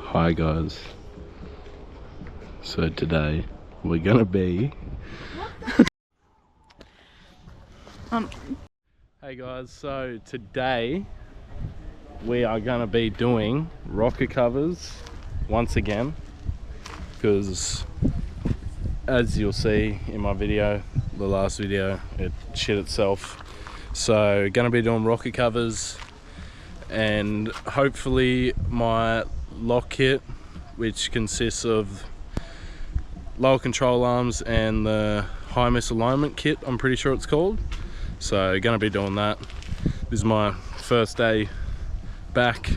Hi guys, so today we're gonna be hey guys, so today we are gonna be doing rocker covers once again, because as you'll see in my video, the last video, it shit itself. So gonna be doing rocker covers, and hopefully my lock kit, which consists of lower control arms and the high misalignment kit, I'm pretty sure it's called. So gonna be doing that. This is my first day back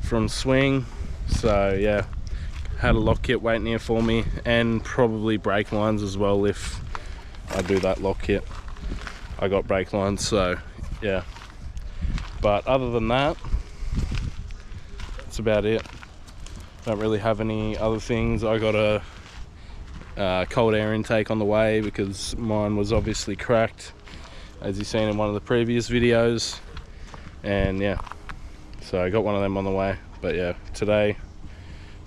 from swing, so yeah, had a lock kit waiting here for me, and probably brake lines as well if I do that lock kit. I got brake lines, so yeah. But other than that, that's about it. Don't really have any other things. I got a cold air intake on the way because mine was obviously cracked, as you've seen in one of the previous videos. And yeah, so I got one of them on the way. But yeah, today,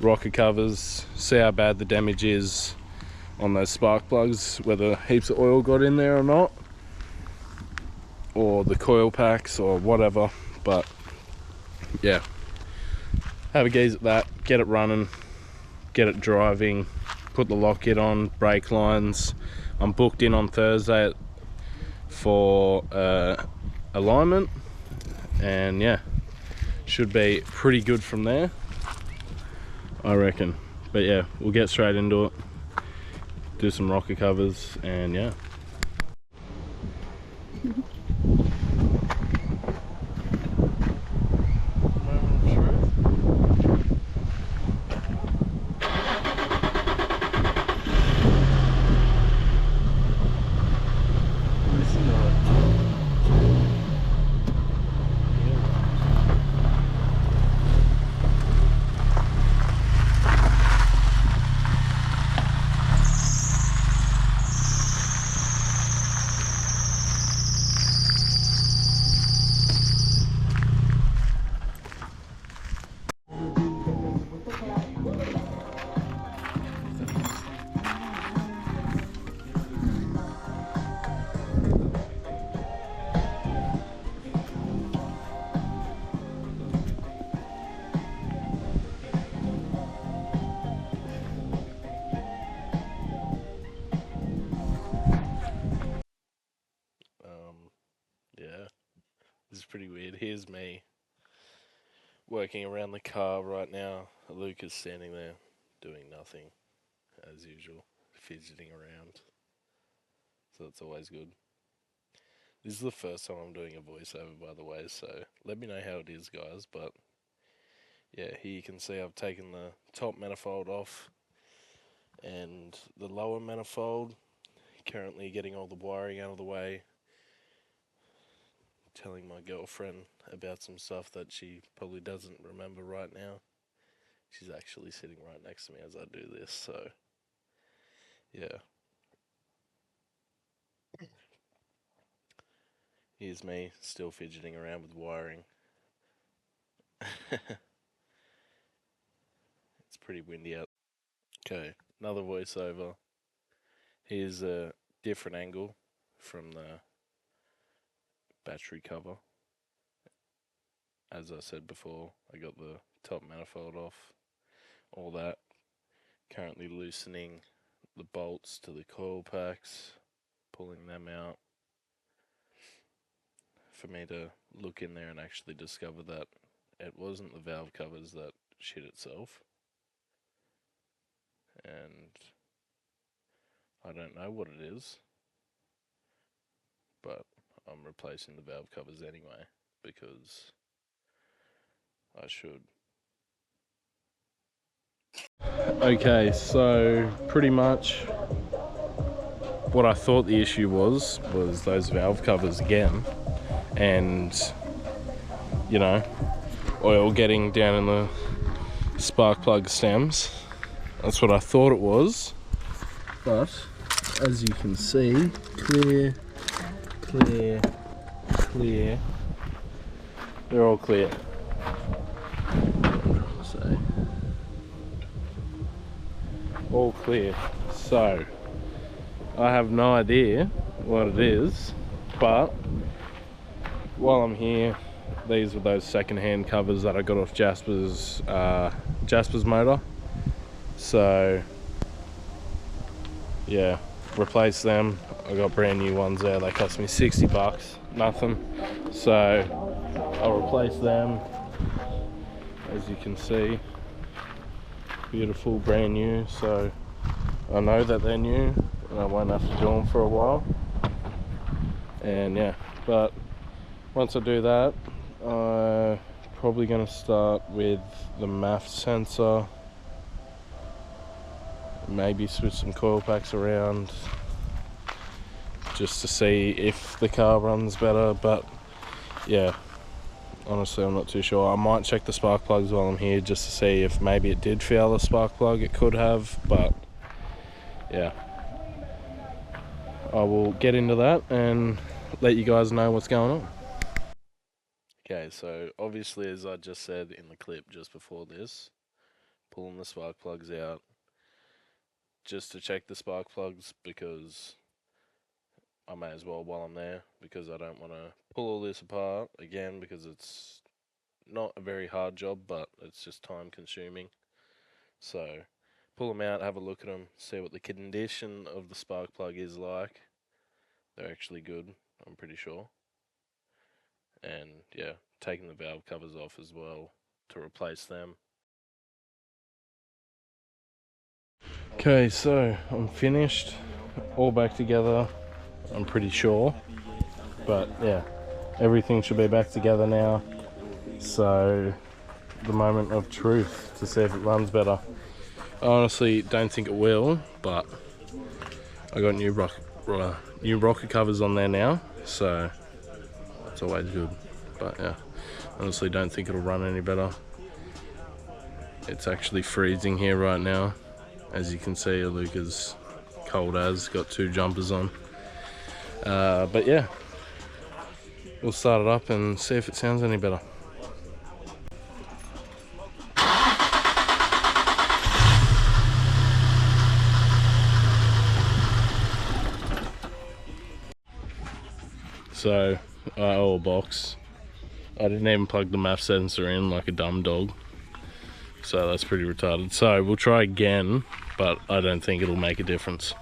rocker covers, see how bad the damage is on those spark plugs, whether heaps of oil got in there or not, or the coil packs or whatever. But yeah, have a gaze at that, get it running, get it driving, put the lock kit on, brake lines. I'm booked in on Thursday for alignment, and yeah, should be pretty good from there, I reckon. But yeah, we'll get straight into it, do some rocker covers, and yeah. Yeah, this is pretty weird. Here's me working around the car right now. Luke is standing there doing nothing, as usual, fidgeting around. So that's always good. This is the first time I'm doing a voiceover, by the way, so let me know how it is, guys. But yeah, here you can see I've taken the top manifold off and the lower manifold. Currently getting all the wiring out of the way, telling my girlfriend about some stuff that she probably doesn't remember right now. She's actually sitting right next to me as I do this, so yeah. Here's me still fidgeting around with wiring. It's pretty windy out. Okay, another voiceover. Here's a different angle from the battery cover. As I said before, I got the top manifold off, all that. Currently loosening the bolts to the coil packs, pulling them out, for me to look in there and actually discover that it wasn't the valve covers that shit itself. And I don't know what it is, but I'm replacing the valve covers anyway, because I should. Okay, so pretty much what I thought the issue was those valve covers again, and you know, oil getting down in the spark plug stems. That's what I thought it was, but as you can see, clear, they're all clear. clear. So I have no idea what it is, but while I'm here, these are those second-hand covers that I got off Jasper's motor. So yeah, replace them. I got brand new ones there. They cost me 60 bucks, nothing. So I'll replace them. As you can see, beautiful, brand new. So I know that they're new and I won't have to do them for a while. And yeah, but once I do that, I'm probably going to start with the MAF sensor. Maybe switch some coil packs around just to see if the car runs better. But yeah, honestly I'm not too sure. I might check the spark plugs while I'm here just to see if maybe it did fail the spark plug. It could have, but yeah, I will get into that and let you guys know what's going on. Okay, so obviously, as I just said in the clip just before this, pulling the spark plugs out just to check the spark plugs, because I may as well while I'm there, because I don't want to pull all this apart again, because it's not a very hard job, but it's just time consuming. So pull them out, have a look at them, see what the condition of the spark plug is like. They're actually good, I'm pretty sure. And yeah, taking the valve covers off as well to replace them. Okay, so I'm finished, all back together, I'm pretty sure. But yeah, everything should be back together now. So the moment of truth to see if it runs better. I honestly don't think it will, but I got new rocker covers on there now, so it's always good. But yeah, honestly don't think it'll run any better. It's actually freezing here right now. As you can see, Luca's cold as, got 2 jumpers on. But yeah, we'll start it up and see if it sounds any better. So I owe a box. I didn't even plug the MAF sensor in like a dumb dog. So that's pretty retarded. So we'll try again, but I don't think it'll make a difference.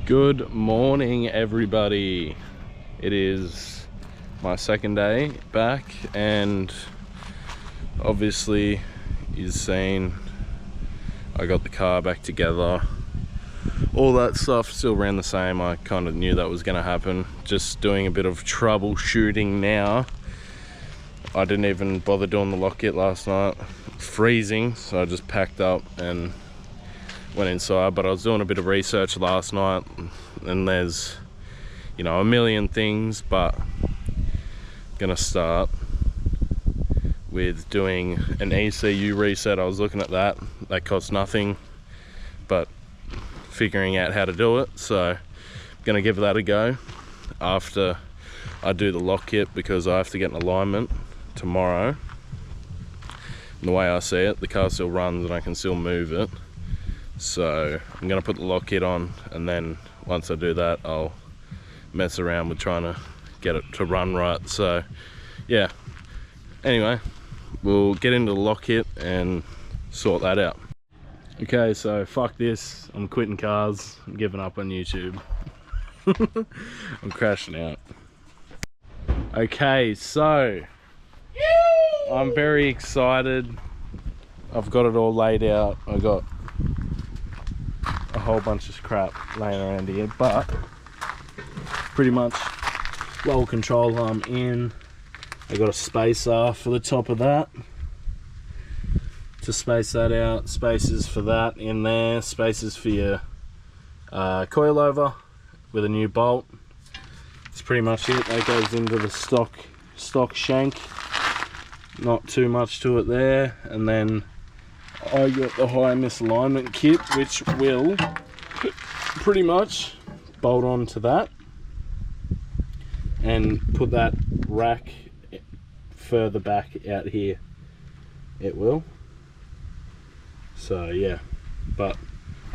Good morning, everybody. It is my second day back, and obviously you've seen I got the car back together. All that stuff still ran the same. I kind of knew that was going to happen. Just doing a bit of troubleshooting now. I didn't even bother doing the lock kit last night. Freezing, so I just packed up and went inside. But I was doing a bit of research last night, and there's, you know, a million things, but I'm gonna start with doing an ECU reset. I was looking at that. That costs nothing, but figuring out how to do it. So I'm gonna give that a go after I do the lock kit, because I have to get an alignment tomorrow. And the way I see it, the car still runs and I can still move it. So I'm gonna put the lock kit on, and then once I do that, I'll mess around with trying to get it to run right. So yeah, anyway, we'll get into the lock kit and sort that out. Okay, so fuck this, I'm quitting cars, I'm giving up on YouTube. I'm crashing out. Okay, so I'm very excited. I've got it all laid out. I got a whole bunch of crap laying around here, but pretty much roll control arm in. I got a spacer for the top of that to space that out, spaces for that in there, spaces for your coilover with a new bolt. That's pretty much it. That goes into the stock shank. Not too much to it there. And then I got the high misalignment kit, which will pretty much bolt on to that and put that rack further back out here. It will. So yeah, but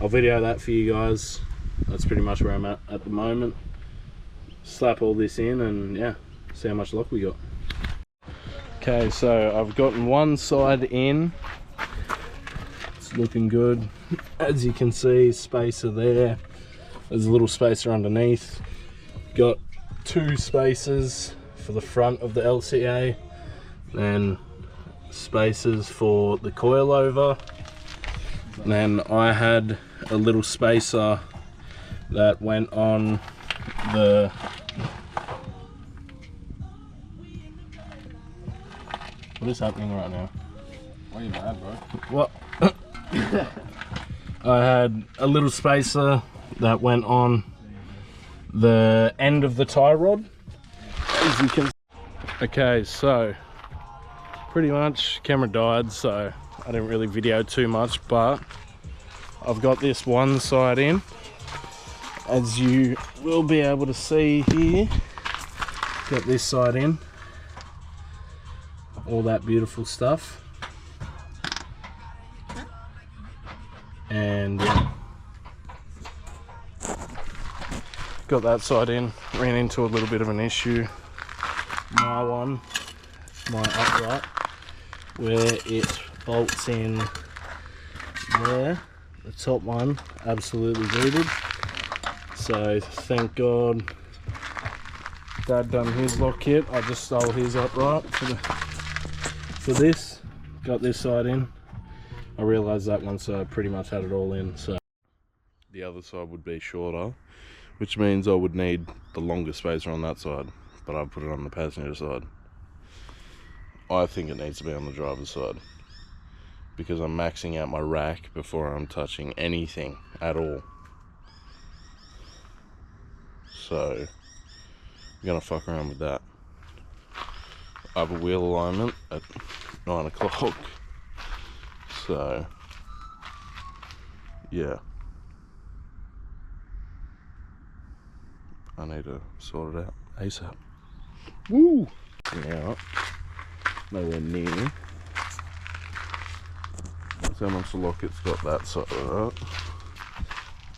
I'll video that for you guys. That's pretty much where I'm at the moment. Slap all this in and yeah, see how much luck we got. Okay, so I've gotten one side in. It's looking good. As you can see, spacer there. There's a little spacer underneath. Got two spacers for the front of the LCA, then spacers for the coilover. And then I had a little spacer that went on the what is happening right now? Why are you mad, bro? What? I had a little spacer that went on the end of the tie rod, as you can. Okay, so pretty much camera died, so I didn't really video too much, but I've got this one side in, as you will be able to see here. Got this side in, all that beautiful stuff, and yeah, got that side in. Ran into a little bit of an issue. My upright, where it bolts in there, the top one absolutely booted. So thank God Dad done his lock kit. I just stole his upright for this. Got this side in. I realised that one side pretty much had it all in, so the other side would be shorter, which means I would need the longer spacer on that side, but I put it on the passenger side. I think it needs to be on the driver's side because I'm maxing out my rack before I'm touching anything at all. So I'm gonna fuck around with that. I have a wheel alignment at 9 o'clock, so yeah, I need to sort it out ASAP. Woo! Now, nowhere near. That's how much the locket's got that side of it,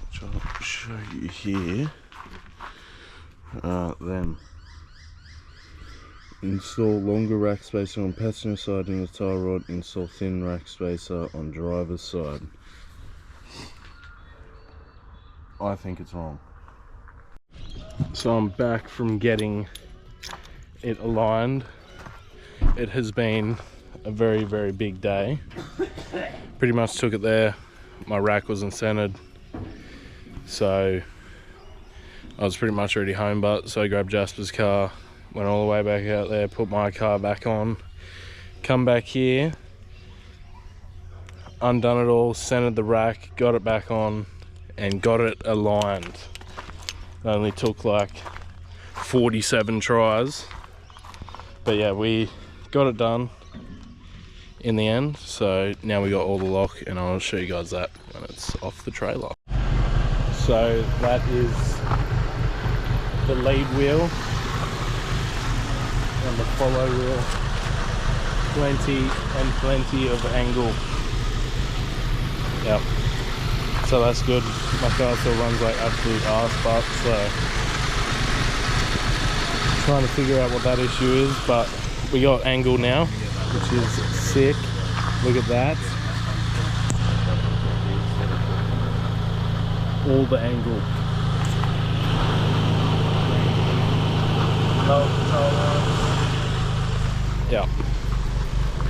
which I'll show you here. Then install longer rack spacer on passenger side in the tie rod. Install thin rack spacer on driver's side. I think it's wrong. So I'm back from getting it aligned. It has been a very, very big day. Pretty much took it there. My rack wasn't centered, so I was pretty much already home, but so I grabbed Jasper's car, went all the way back out there, put my car back on, come back here, undone it all, centered the rack, got it back on, and got it aligned. It only took like 47 tries, but yeah, we got it done in the end. So now we got all the lock, and I'll show you guys that when it's off the trailer. So that is the lead wheel and the follow wheel. Plenty of angle. Yep. So that's good. My car still runs like absolute arse, but so trying to figure out what that issue is, but we got angle now, which is sick. Look at that. All the angle. Yeah.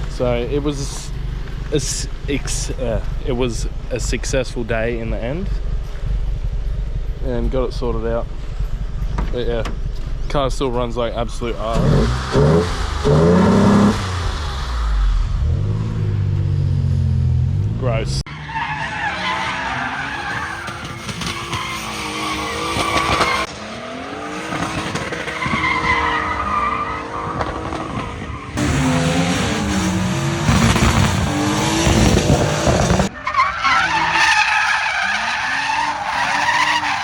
So it was a successful day in the end, and got it sorted out. But yeah, car still runs like absolute arse. Gross.